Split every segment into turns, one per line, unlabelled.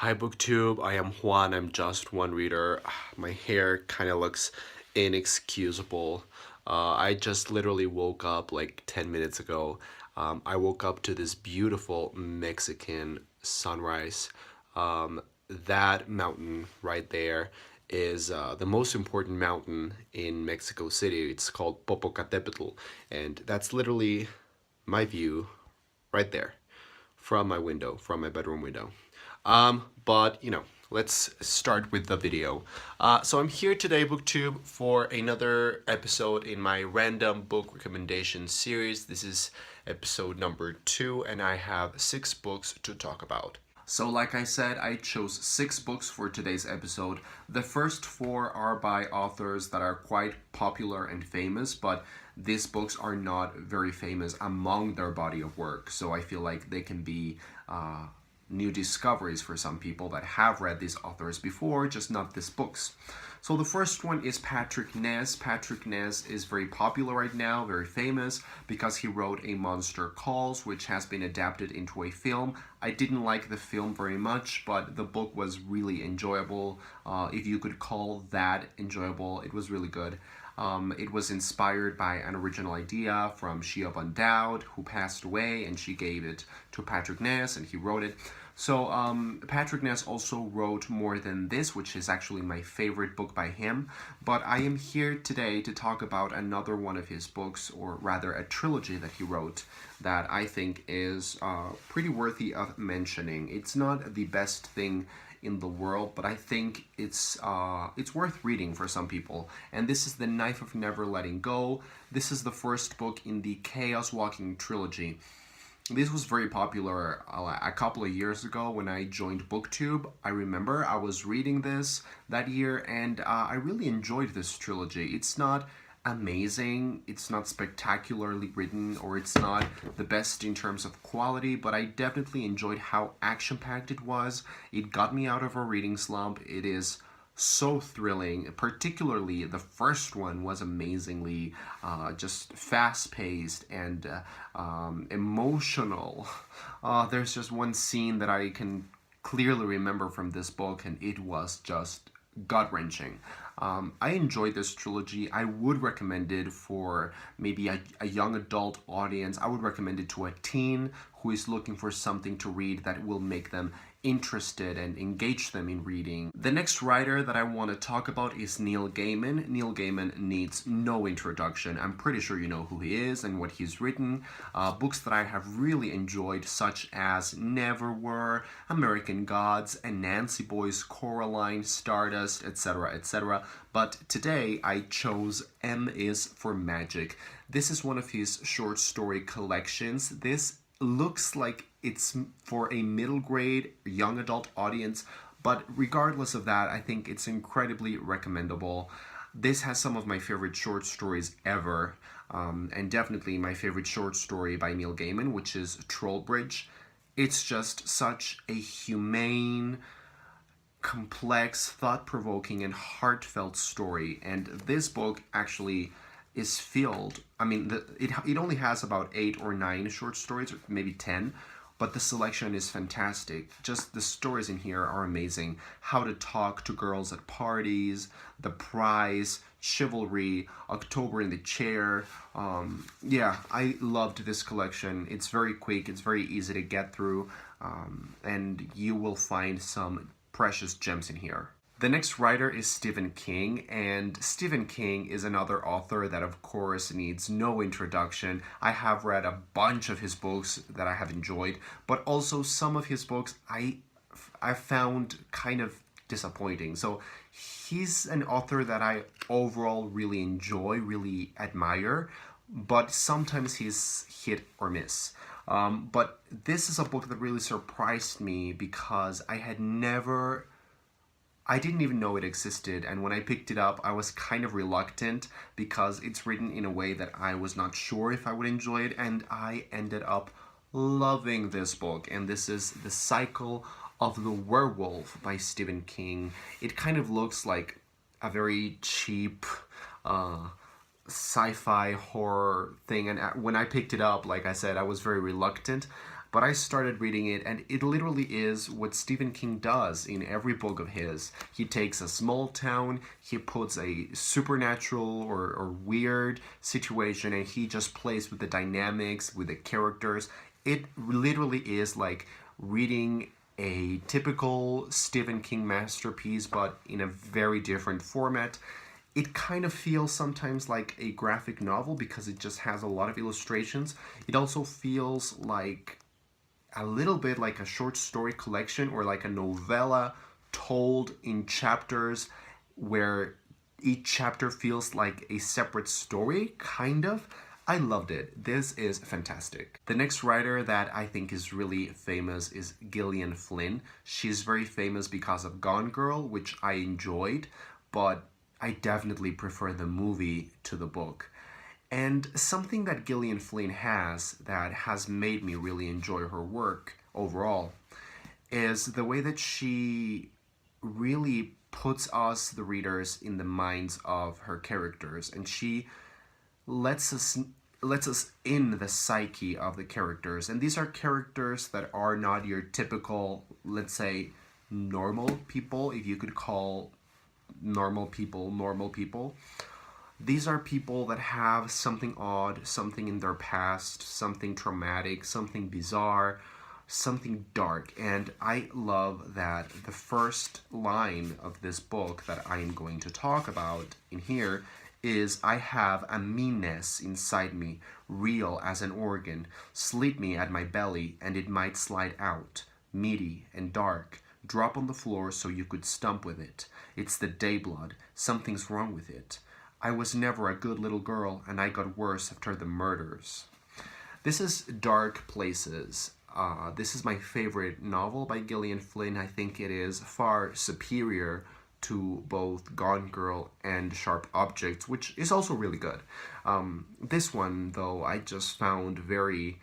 Hi BookTube, I am Juan, I'm just one reader. My hair kind of looks inexcusable. I just literally woke up like 10 minutes ago. I woke up to this beautiful Mexican sunrise. That mountain right there is the most important mountain in Mexico City. It's called Popocatépetl, and that's literally my view right there from my window, from my bedroom window. But let's start with the video. So I'm here today, BookTube, for another episode in my random book recommendation series. This is episode number 2, and I have 6 books to talk about. So like I said, I chose 6 books for today's episode. The first 4 are by authors that are quite popular and famous, but these books are not very famous among their body of work. So I feel like they can be new discoveries for some people that have read these authors before, just not these books. So the first one is Patrick Ness. Patrick Ness is very popular right now, very famous, because he wrote A Monster Calls, which has been adapted into a film. I didn't like the film very much, but the book was really enjoyable. If you could call that enjoyable, it was really good. It was inspired by an original idea from Shia Bundowd, who passed away, and she gave it to Patrick Ness, and he wrote it. So Patrick Ness also wrote More Than This, which is actually my favorite book by him. But I am here today to talk about another one of his books, or rather a trilogy that he wrote, that I think is pretty worthy of mentioning. It's not the best thing in the world, but I think it's worth reading for some people. And this is The Knife of Never Letting Go. This is the first book in the Chaos Walking trilogy. This was very popular a couple of years ago when I joined BookTube. I remember I was reading this that year, and I really enjoyed this trilogy. It's not amazing, it's not spectacularly written, or it's not the best in terms of quality, but I definitely enjoyed how action-packed it was. It got me out of a reading slump. It is so thrilling. Particularly the first one was amazingly just fast-paced and emotional. There's just one scene that I can clearly remember from this book, and it was just gut-wrenching. I enjoyed this trilogy. I would recommend it for maybe a young adult audience. I would recommend it to a teen who is looking for something to read that will make them interested and engage them in reading. The next writer that I want to talk about is Neil Gaiman. Neil Gaiman needs no introduction. I'm pretty sure you know who he is and what he's written. Books that I have really enjoyed, such as Neverwhere, American Gods, and Nancy Boy's Coraline, Stardust, etc., etc. But today I chose M is for Magic. This is one of his short story collections. This looks like it's for a middle grade young adult audience, but regardless of that, I think it's incredibly recommendable. This has some of my favorite short stories ever, and definitely my favorite short story by Neil Gaiman, which is Trollbridge. It's just such a humane, complex, thought-provoking, and heartfelt story, and this book actually is filled. I mean, it only has about 8 or 9 short stories, or maybe 10, but the selection is fantastic. Just the stories in here are amazing. How to Talk to Girls at Parties, The Prize, Chivalry, October in the Chair. Yeah, I loved this collection. It's very quick, it's very easy to get through, and you will find some precious gems in here. The next writer is Stephen King, and Stephen King is another author that of course needs no introduction. I have read a bunch of his books that I have enjoyed, but also some of his books I found kind of disappointing. So he's an author that I overall really enjoy, really admire, but sometimes he's hit or miss. But this is a book that really surprised me because I didn't even know it existed, and when I picked it up, I was kind of reluctant because it's written in a way that I was not sure if I would enjoy it, and I ended up loving this book, and this is The Cycle of the Werewolf by Stephen King. It kind of looks like a very cheap sci-fi horror thing, and when I picked it up, like I said, I was very reluctant. but I started reading it, and it literally is what Stephen King does in every book of his. He takes a small town, he puts a supernatural or weird situation, and he just plays with the dynamics, with the characters. It literally is like reading a typical Stephen King masterpiece, but in a very different format. It kind of feels sometimes like a graphic novel because it just has a lot of illustrations. It also feels like a little bit like a short story collection or like a novella told in chapters where each chapter feels like a separate story, kind of. I loved it. This is fantastic. The next writer that I think is really famous is Gillian Flynn. She's very famous because of Gone Girl, which I enjoyed, but I definitely prefer the movie to the book. And something that Gillian Flynn has that has made me really enjoy her work overall is the way that she really puts us, the readers, in the minds of her characters, and she lets us in the psyche of the characters. And these are characters that are not your typical, let's say, normal people, if you could call normal people. These are people that have something odd, something in their past, something traumatic, something bizarre, something dark. And I love that the first line of this book that I am going to talk about in here is, I have a meanness inside me, real as an organ. Sleep me at my belly and it might slide out, meaty and dark. Drop on the floor so you could stump with it. It's the day blood. Something's wrong with it. I was never a good little girl, and I got worse after the murders. This is Dark Places. This is my favorite novel by Gillian Flynn. I think it is far superior to both Gone Girl and Sharp Objects, which is also really good. This one, though, I just found very,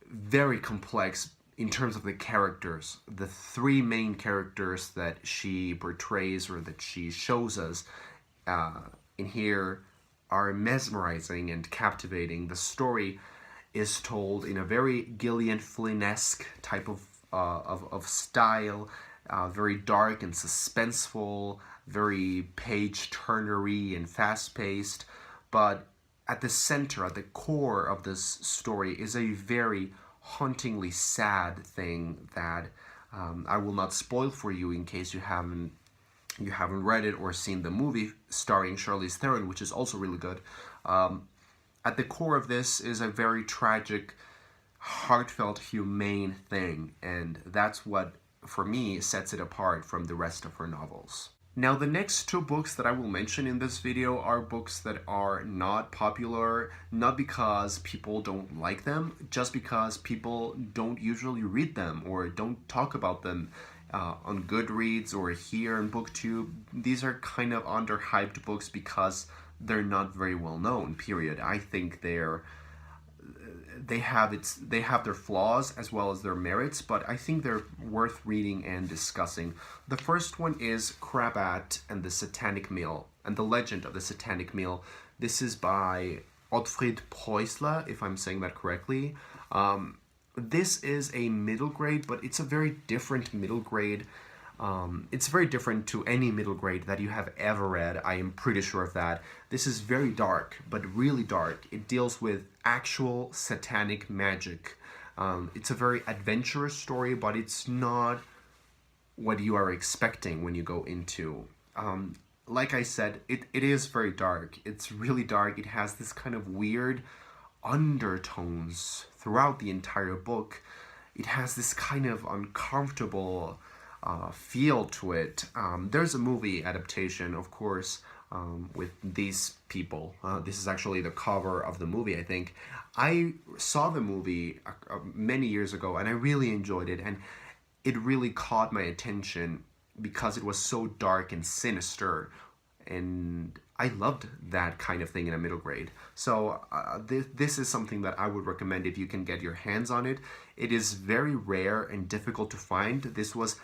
very complex in terms of the characters. The three main characters that she portrays or that she shows us in here are mesmerizing and captivating. The story is told in a very Gillian Flynn-esque type of style, very dark and suspenseful, very page-turnery and fast-paced, but at the center, at the core of this story is a very hauntingly sad thing that I will not spoil for you in case you haven't read it or seen the movie starring Charlize Theron, which is also really good. At the core of this is a very tragic, heartfelt, humane thing, and that's what, for me, sets it apart from the rest of her novels. Now, the next two books that I will mention in this video are books that are not popular, not because people don't like them, just because people don't usually read them or don't talk about them on Goodreads or here on BookTube. These are kind of underhyped books because they're not very well known, period. I think they have their flaws as well as their merits, but I think they're worth reading and discussing. The first one is Crabat and the Satanic Meal, and the Legend of the Satanic Meal. This is by Ottfried Preußler, if I'm saying that correctly. This is a middle grade, but it's a very different middle grade. It's very different to any middle grade that you have ever read. I am pretty sure of that. This is very dark, but really dark. It deals with actual satanic magic. It's a very adventurous story, but it's not what you are expecting when you go into. Like I said, it is very dark. It's really dark. It has this kind of weird undertones throughout the entire book. It has this kind of uncomfortable feel to it. There's a movie adaptation, of course, with these people. This is actually the cover of the movie, I think. I saw the movie many years ago, and I really enjoyed it, and it really caught my attention because it was so dark and sinister, and I loved that kind of thing in a middle grade. So this is something that I would recommend if you can get your hands on it. It is very rare and difficult to find. This was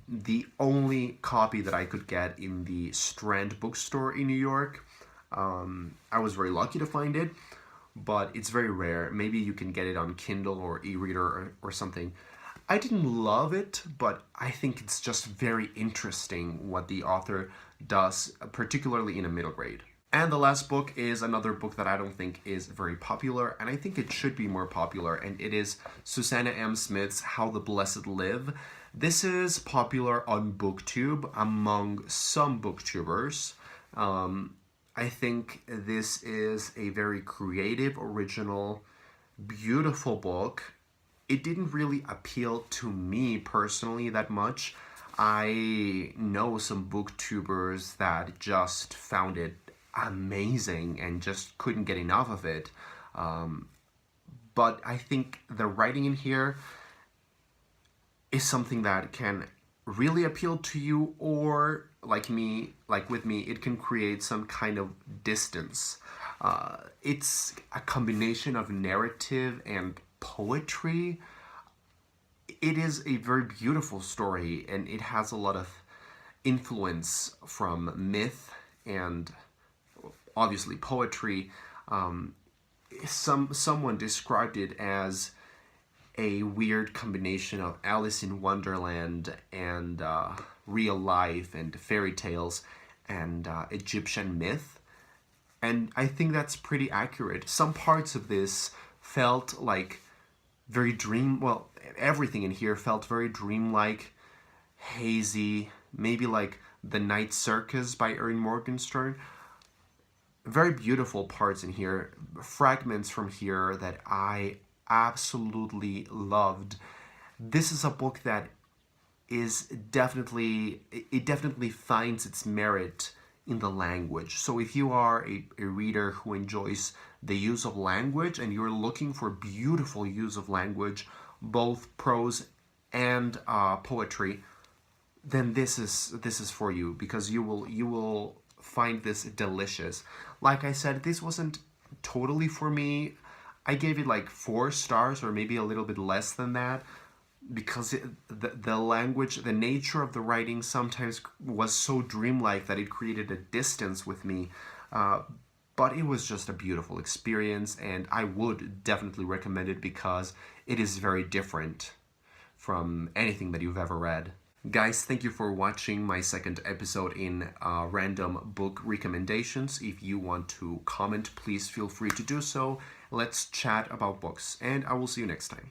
the only copy that I could get in the Strand bookstore in New York. I was very lucky to find it, but it's very rare. Maybe you can get it on Kindle or e-reader or something. I didn't love it, but I think it's just very interesting what the author does, particularly in a middle grade. And the last book is another book that I don't think is very popular, and I think it should be more popular, and it is Susanna M. Smith's How the Blessed Live. This is popular on BookTube among some booktubers. I think this is a very creative, original, beautiful book. It didn't really appeal to me personally that much. I know some booktubers that just found it amazing and just couldn't get enough of it. But I think the writing in here is something that can really appeal to you, or like with me, it can create some kind of distance. It's a combination of narrative and poetry. It is a very beautiful story, and it has a lot of influence from myth and obviously poetry. Someone described it as a weird combination of Alice in Wonderland and real life and fairy tales and Egyptian myth. And I think that's pretty accurate. Some parts of this felt like very well, everything in here felt very dreamlike, hazy, maybe like The Night Circus by Erin Morgenstern. Very beautiful parts in here, fragments from here that I absolutely loved. This is a book that it definitely finds its merit in the language. So if you are a reader who enjoys the use of language and you're looking for beautiful use of language, both prose and poetry, then this is for you, because you will find this delicious. Like I said, this wasn't totally for me. I gave it like 4 stars or maybe a little bit less than that, because the language, the nature of the writing sometimes was so dreamlike that it created a distance with me. But it was just a beautiful experience, and I would definitely recommend it because it is very different from anything that you've ever read. Guys, thank you for watching my second episode in random book recommendations. If you want to comment, please feel free to do so. Let's chat about books, and I will see you next time.